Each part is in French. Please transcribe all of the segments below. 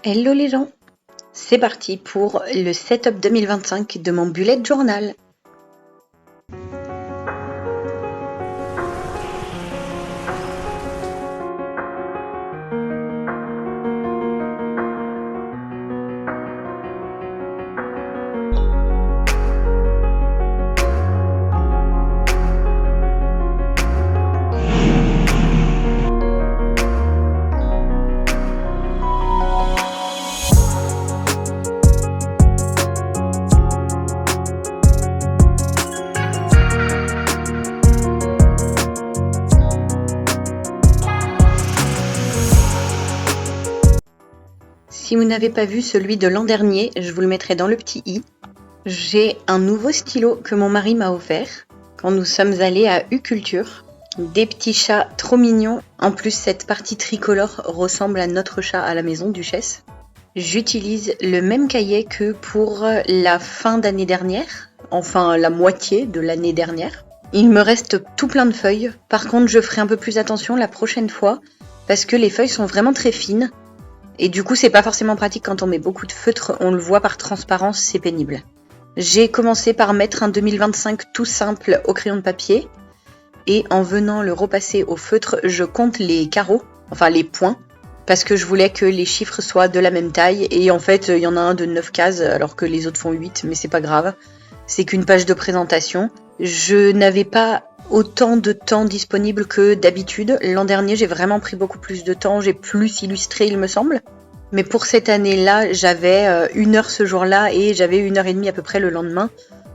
Hello les gens, c'est parti pour le setup 2025 de mon bullet journal. Si vous n'avez pas vu celui de l'an dernier, je vous le mettrai dans le petit i. J'ai un nouveau stylo que mon mari m'a offert quand nous sommes allés à U-Culture. Des petits chats trop mignons. En plus, cette partie tricolore ressemble à notre chat à la maison, Duchesse. J'utilise le même cahier que pour la fin d'année dernière, enfin la moitié de l'année dernière. Il me reste tout plein de feuilles. Par contre, je ferai un peu plus attention la prochaine fois parce que les feuilles sont vraiment très fines. Et du coup, c'est pas forcément pratique quand on met beaucoup de feutre, on le voit par transparence, c'est pénible. J'ai commencé par mettre un 2025 tout simple au crayon de papier. Et en venant le repasser au feutre, je compte les carreaux, enfin les points, parce que je voulais que les chiffres soient de la même taille. Et en fait, il y en a un de 9 cases, alors que les autres font 8, mais c'est pas grave. C'est qu'une page de présentation. Je n'avais pas autant de temps disponible que d'habitude. L'an dernier, j'ai vraiment pris beaucoup plus de temps, j'ai plus illustré, il me semble. Mais pour cette année-là, j'avais 1 heure ce jour-là et j'avais 1 heure et demie à peu près le lendemain.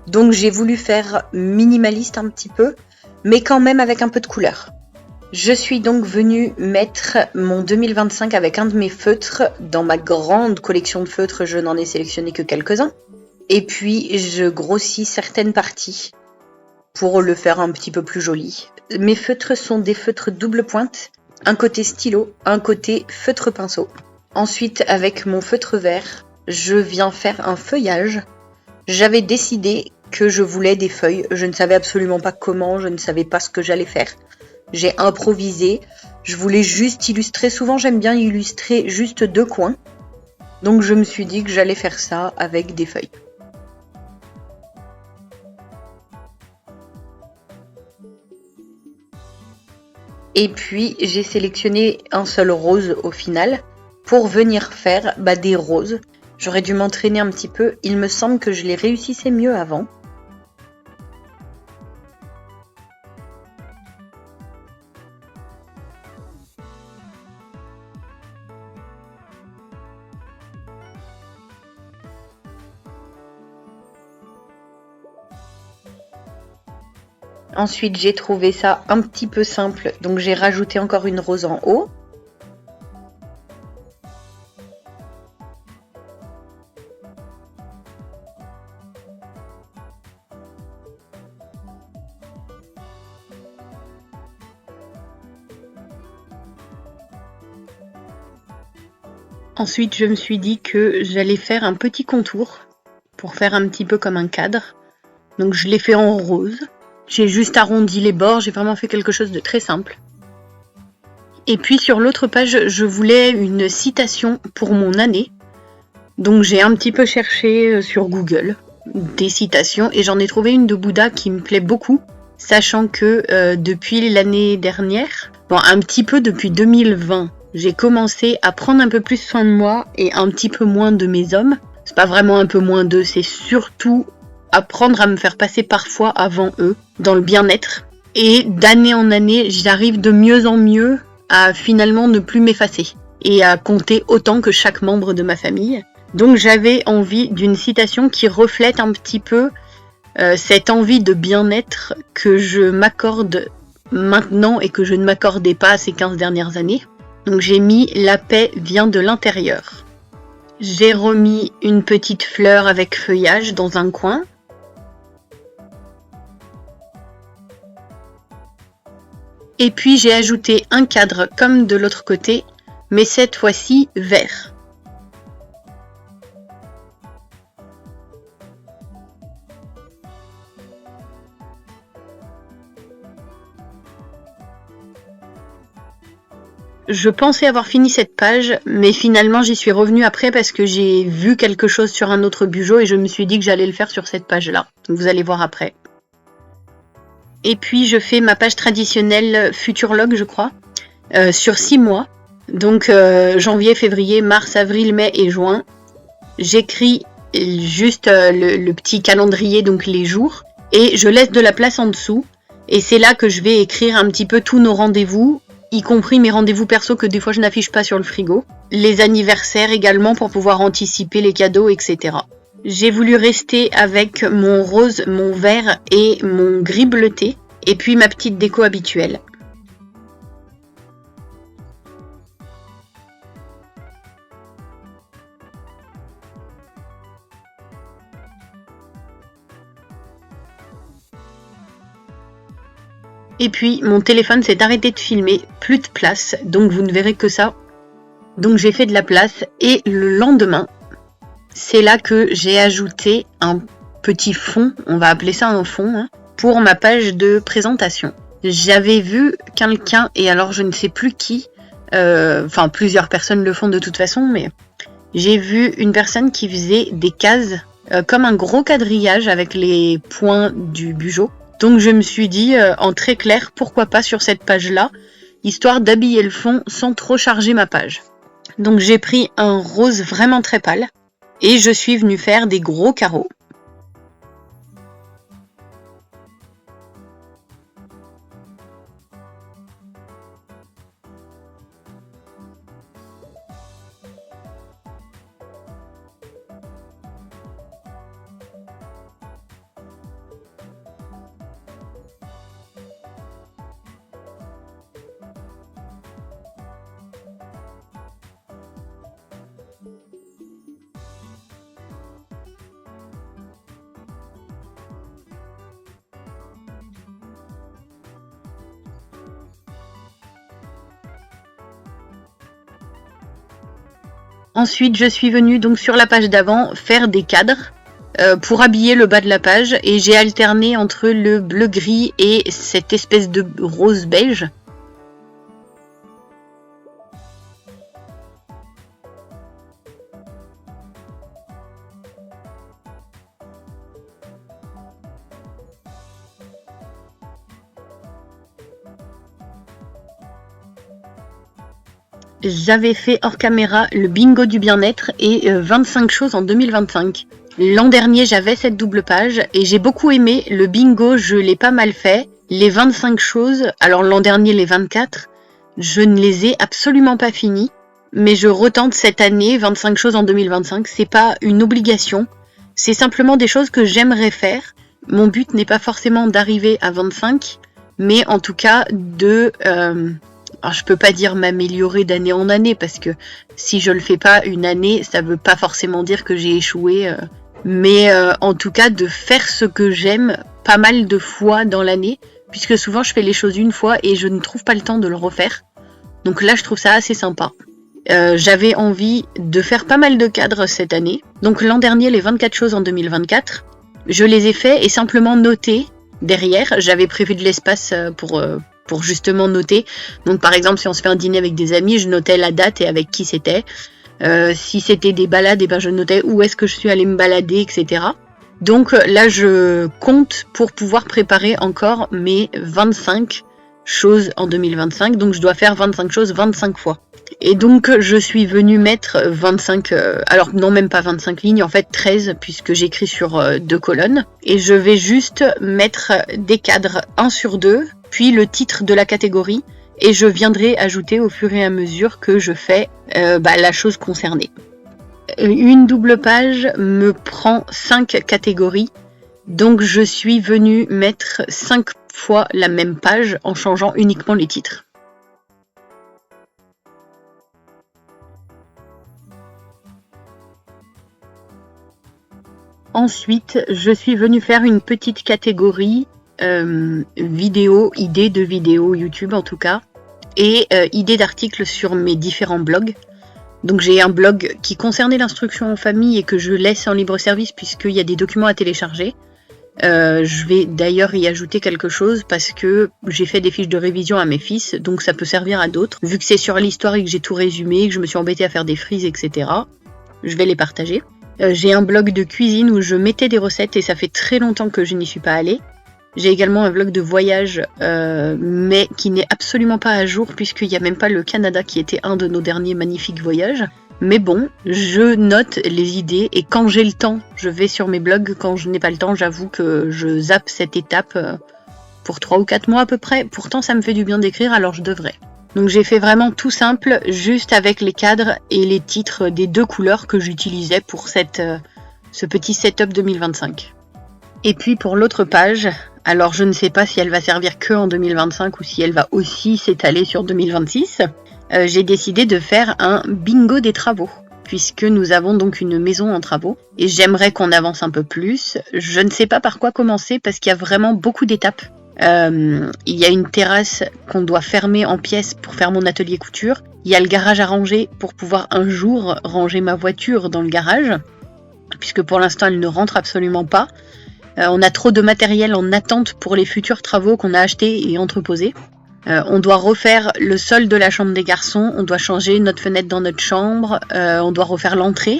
Donc j'ai voulu faire minimaliste un petit peu, mais quand même avec un peu de couleur. Je suis donc venue mettre mon 2025 avec un de mes feutres. Dans ma grande collection de feutres, je n'en ai sélectionné que quelques-uns. Et puis je grossis certaines parties pour le faire un petit peu plus joli. Mes feutres sont des feutres double pointe, un côté stylo, un côté feutre pinceau. Ensuite, avec mon feutre vert, je viens faire un feuillage. J'avais décidé que je voulais des feuilles. Je ne savais absolument pas comment, je ne savais pas ce que j'allais faire. J'ai improvisé. Je voulais juste illustrer. Souvent, j'aime bien illustrer juste 2 coins. Donc, je me suis dit que j'allais faire ça avec des feuilles. Et puis, j'ai sélectionné un seul rose au final pour venir faire des roses. J'aurais dû m'entraîner un petit peu. Il me semble que je les réussissais mieux avant. Ensuite, j'ai trouvé ça un petit peu simple, donc j'ai rajouté encore une rose en haut. Ensuite, je me suis dit que j'allais faire un petit contour pour faire un petit peu comme un cadre. Donc je l'ai fait en rose. J'ai juste arrondi les bords, j'ai vraiment fait quelque chose de très simple. Et puis sur l'autre page, je voulais une citation pour mon année. Donc j'ai un petit peu cherché sur Google des citations et j'en ai trouvé une de Bouddha qui me plaît beaucoup, sachant que depuis l'année dernière, un petit peu depuis 2020, j'ai commencé à prendre un peu plus soin de moi et un petit peu moins de mes hommes. C'est pas vraiment un peu moins d'eux, c'est surtout apprendre à me faire passer parfois avant eux, dans le bien-être. Et d'année en année, j'arrive de mieux en mieux à finalement ne plus m'effacer et à compter autant que chaque membre de ma famille. Donc j'avais envie d'une citation qui reflète un petit peu cette envie de bien-être que je m'accorde maintenant et que je ne m'accordais pas ces 15 dernières années. Donc j'ai mis « La paix vient de l'intérieur ». J'ai remis une petite fleur avec feuillage dans un coin. Et puis j'ai ajouté un cadre comme de l'autre côté, mais cette fois-ci vert. Je pensais avoir fini cette page, mais finalement j'y suis revenue après parce que j'ai vu quelque chose sur un autre bugeot et je me suis dit que j'allais le faire sur cette page-là. Donc vous allez voir après. Et puis je fais ma page traditionnelle Futurlog, je crois, sur 6 mois. Donc janvier, février, mars, avril, mai et juin. J'écris juste le petit calendrier, donc les jours, et je laisse de la place en dessous. Et c'est là que je vais écrire un petit peu tous nos rendez-vous, y compris mes rendez-vous perso que des fois je n'affiche pas sur le frigo. Les anniversaires également pour pouvoir anticiper les cadeaux, etc. J'ai voulu rester avec mon rose, mon vert et mon gris bleuté, et puis ma petite déco habituelle. Et puis mon téléphone s'est arrêté de filmer, plus de place, donc vous ne verrez que ça. Donc j'ai fait de la place et le lendemain, c'est là que j'ai ajouté un petit fond, on va appeler ça un fond, hein, pour ma page de présentation. J'avais vu quelqu'un, et alors je ne sais plus qui, enfin plusieurs personnes le font de toute façon, mais j'ai vu une personne qui faisait des cases comme un gros quadrillage avec les points du bugeot. Donc je me suis dit en très clair, pourquoi pas sur cette page-là, histoire d'habiller le fond sans trop charger ma page. Donc j'ai pris un rose vraiment très pâle et je suis venue faire des gros carreaux. Ensuite, je suis venue donc sur la page d'avant faire des cadres pour habiller le bas de la page et j'ai alterné entre le bleu gris et cette espèce de rose beige. J'avais fait hors caméra le bingo du bien-être et 25 choses en 2025. L'an dernier, j'avais cette double page et j'ai beaucoup aimé. Le bingo, je l'ai pas mal fait. Les 25 choses, alors l'an dernier, les 24, je ne les ai absolument pas finis. Mais je retente cette année 25 choses en 2025. C'est pas une obligation. C'est simplement des choses que j'aimerais faire. Mon but n'est pas forcément d'arriver à 25, mais en tout cas de... Alors je peux pas dire m'améliorer d'année en année parce que si je le fais pas une année, ça veut pas forcément dire que j'ai échoué. Mais en tout cas de faire ce que j'aime pas mal de fois dans l'année, puisque souvent je fais les choses une fois et je ne trouve pas le temps de le refaire. Donc là je trouve ça assez sympa. J'avais envie de faire pas mal de cadres cette année. Donc l'an dernier les 24 choses en 2024, je les ai fait et simplement noté derrière. J'avais prévu de l'espace pour justement noter. Donc par exemple, si on se fait un dîner avec des amis, je notais la date et avec qui c'était. Si c'était des balades, et ben je notais où est-ce que je suis allée me balader, etc. Donc là, je compte pour pouvoir préparer encore mes 25 choses en 2025. Donc je dois faire 25 choses 25 fois. Et donc je suis venue mettre 25, alors non même pas 25 lignes, en fait 13 puisque j'écris sur 2 colonnes. Et je vais juste mettre des cadres 1 sur 2, puis le titre de la catégorie. Et je viendrai ajouter au fur et à mesure que je fais la chose concernée. Une double page me prend 5 catégories. Donc je suis venue mettre 5 fois la même page en changeant uniquement les titres. Ensuite, je suis venue faire une petite catégorie vidéo, idées de vidéos YouTube en tout cas, et idées d'articles sur mes différents blogs. Donc j'ai un blog qui concernait l'instruction en famille et que je laisse en libre service puisqu'il y a des documents à télécharger. Je vais d'ailleurs y ajouter quelque chose parce que j'ai fait des fiches de révision à mes fils, donc ça peut servir à d'autres. Vu que c'est sur l'histoire et que j'ai tout résumé, que je me suis embêtée à faire des frises, etc., je vais les partager. J'ai un blog de cuisine où je mettais des recettes et ça fait très longtemps que je n'y suis pas allée. J'ai également un vlog de voyage, mais qui n'est absolument pas à jour puisqu'il n'y a même pas le Canada qui était un de nos derniers magnifiques voyages. Mais bon, je note les idées et quand j'ai le temps, je vais sur mes blogs. Quand je n'ai pas le temps, j'avoue que je zappe cette étape pour 3 ou 4 mois à peu près. Pourtant, ça me fait du bien d'écrire, alors je devrais. Donc j'ai fait vraiment tout simple, juste avec les cadres et les titres des 2 couleurs que j'utilisais pour ce petit setup 2025. Et puis pour l'autre page, alors je ne sais pas si elle va servir que en 2025 ou si elle va aussi s'étaler sur 2026, j'ai décidé de faire un bingo des travaux, puisque nous avons donc une maison en travaux, et j'aimerais qu'on avance un peu plus. Je ne sais pas par quoi commencer, parce qu'il y a vraiment beaucoup d'étapes. Il y a une terrasse qu'on doit fermer en pièces pour faire mon atelier couture. Il y a le garage à ranger pour pouvoir un jour ranger ma voiture dans le garage, puisque pour l'instant elle ne rentre absolument pas. On a trop de matériel en attente pour les futurs travaux qu'on a achetés et entreposés. On doit refaire le sol de la chambre des garçons, on doit changer notre fenêtre dans notre chambre, on doit refaire l'entrée.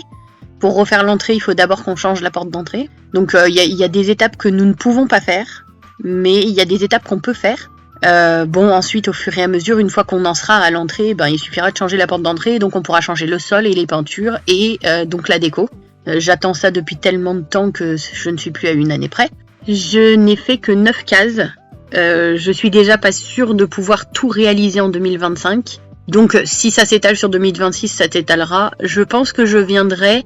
Pour refaire l'entrée, il faut d'abord qu'on change la porte d'entrée. Donc il y a des étapes que nous ne pouvons pas faire, mais il y a des étapes qu'on peut faire. Ensuite, au fur et à mesure, une fois qu'on en sera à l'entrée, il suffira de changer la porte d'entrée, donc on pourra changer le sol et les peintures, et donc la déco. J'attends ça depuis tellement de temps que je ne suis plus à une année près. Je n'ai fait que 9 cases. Je suis déjà pas sûre de pouvoir tout réaliser en 2025. Donc si ça s'étale sur 2026, ça s'étalera. Je pense que je viendrai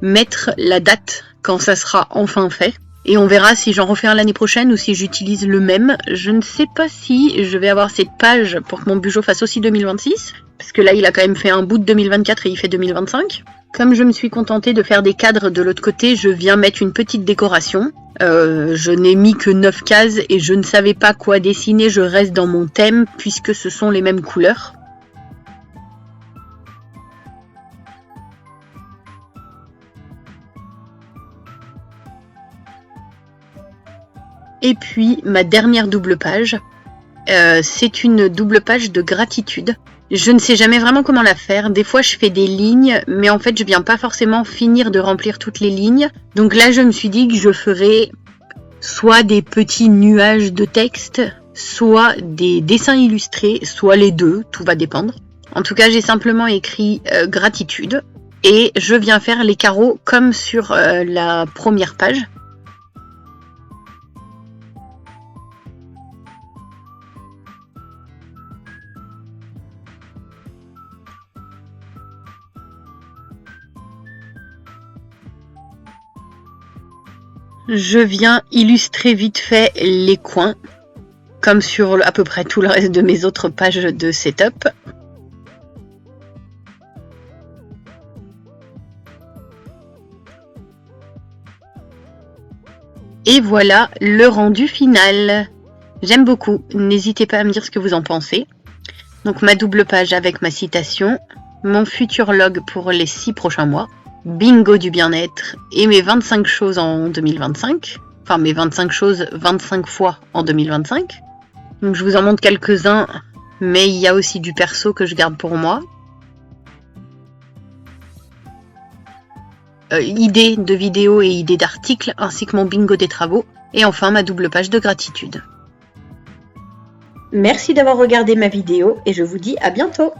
mettre la date quand ça sera enfin fait. Et on verra si j'en refais un l'année prochaine ou si j'utilise le même. Je ne sais pas si je vais avoir cette page pour que mon bugeot fasse aussi 2026. Parce que là, il a quand même fait un bout de 2024 et il fait 2025. Comme je me suis contentée de faire des cadres de l'autre côté, je viens mettre une petite décoration. Je n'ai mis que 9 cases et je ne savais pas quoi dessiner. Je reste dans mon thème puisque ce sont les mêmes couleurs. Et puis ma dernière double page, c'est une double page de gratitude. Je ne sais jamais vraiment comment la faire. Des fois je fais des lignes, mais en fait je viens pas forcément finir de remplir toutes les lignes. Donc là je me suis dit que je ferais soit des petits nuages de texte, soit des dessins illustrés, soit les deux, tout va dépendre. En tout cas j'ai simplement écrit gratitude et je viens faire les carreaux comme sur la première page. Je viens illustrer vite fait les coins, comme sur à peu près tout le reste de mes autres pages de setup. Et voilà le rendu final. J'aime beaucoup, n'hésitez pas à me dire ce que vous en pensez. Donc ma double page avec ma citation, mon futur log pour les 6 prochains mois, bingo du bien-être et mes 25 choses en 2025. Enfin mes 25 choses 25 fois en 2025. Donc je vous en montre quelques-uns, mais il y a aussi du perso que je garde pour moi. Idées de vidéos et idées d'articles, ainsi que mon bingo des travaux. Et enfin ma double page de gratitude. Merci d'avoir regardé ma vidéo et je vous dis à bientôt.